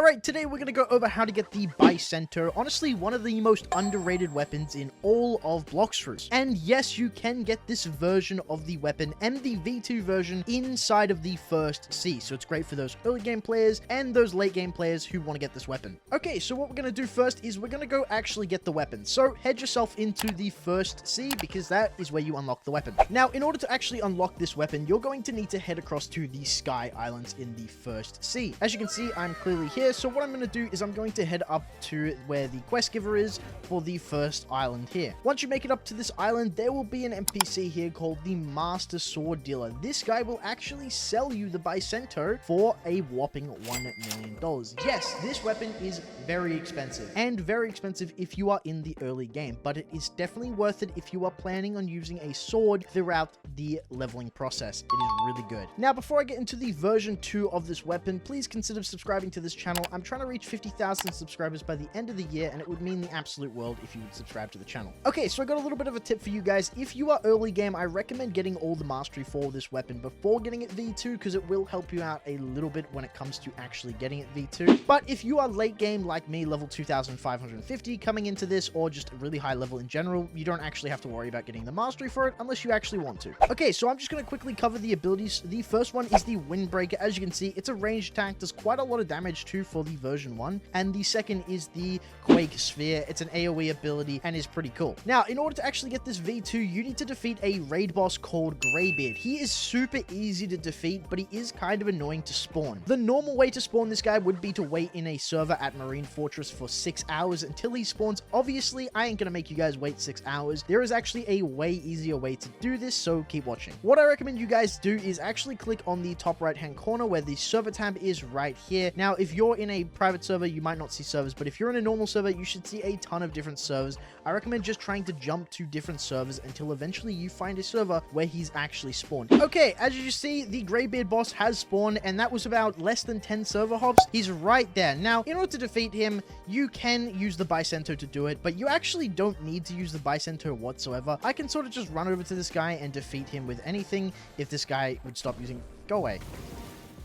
Alright, today we're going to go over how to get the Bisento, honestly one of the most underrated weapons in all of Blox. And yes, you can get this version of the weapon and the V2 version inside of the first sea, so it's great for those early game players and those late game players who want to get this weapon. Okay, so what we're going to do first is we're going to go actually get the weapon. So head yourself into the first sea because that is where you unlock the weapon. Now, in order to actually unlock this weapon, you're going to need to head across to the Sky Islands in the first sea. As you can see, I'm clearly here, so what I'm going to do is I'm going to head up to where the quest giver is for the first island here. Once you make it up to this island, there will be an NPC here called the Master Sword Dealer. This guy will actually sell you the Bisento for a whopping $1 million. Yes, this weapon is very expensive, and very expensive if you are in the early game, but it is definitely worth it if you are planning on using a sword throughout the leveling process. It is really good. Now, before I get into the version 2 of this weapon, please consider subscribing to this channel. I'm trying to reach 50,000 subscribers by the end of the year, and it would mean the absolute world if you would subscribe to the channel. Okay, so I got a little bit of a tip for you guys. If you are early game, I recommend getting all the mastery for this weapon before getting it V2, because it will help you out a little bit when it comes to actually getting it V2. But if you are late game like me, level 2,550 coming into this, or just a really high level in general, you don't actually have to worry about getting the mastery for it unless you actually want to. Okay, so I'm just going to quickly cover the abilities. The first one is the Windbreaker. As you can see, it's a ranged attack, does quite a lot of damage too for the version 1. And the second is the Quake Sphere. It's an AoE ability and is pretty cool. Now, in order to actually get this V2, you need to defeat a raid boss called Greybeard. He is super easy to defeat, but he is kind of annoying to spawn. The normal way to spawn this guy would be to wait in a server at Marine Fortress for 6 hours until he spawns. Obviously, I ain't gonna make you guys wait 6 hours. There is actually a way easier way to do this, so keep watching. What I recommend you guys do is actually click on the top right hand corner where the server tab is right here. Now, if you're in a private server, you might not see servers, but if you're in a normal server, you should see a ton of different servers. I recommend just trying to jump to different servers until eventually you find a server where he's actually spawned. Okay, as you see, the Greybeard boss has spawned, and that was about less than 10 server hops. He's right there. Now, in order to defeat him, you can use the Bisento to do it, but you actually don't need to use the Bisento whatsoever. I can sort of just run over to this guy and defeat him with anything if this guy would stop using... Go away.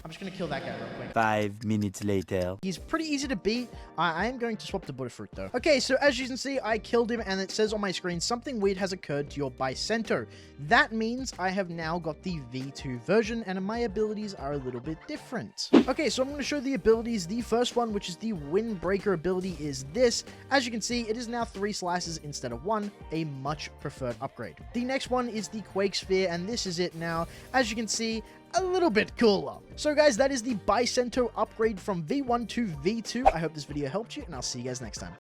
I'm just going to kill that guy real quick. 5 minutes later. He's pretty easy to beat. I am going to swap the Butterfruit, though. Okay, so as you can see, I killed him, and it says on my screen, something weird has occurred to your Bisento. That means I have now got the V2 version, and my abilities are a little bit different. Okay, so I'm going to show the abilities. The first one, which is the Windbreaker ability, is this. As you can see, it is now 3 slices instead of 1, a much preferred upgrade. The next one is the Quake Sphere, and this is it now. As you can see, a little bit cooler. So guys, that is the Bisento upgrade from V1 to V2. I hope this video helped you, and I'll see you guys next time.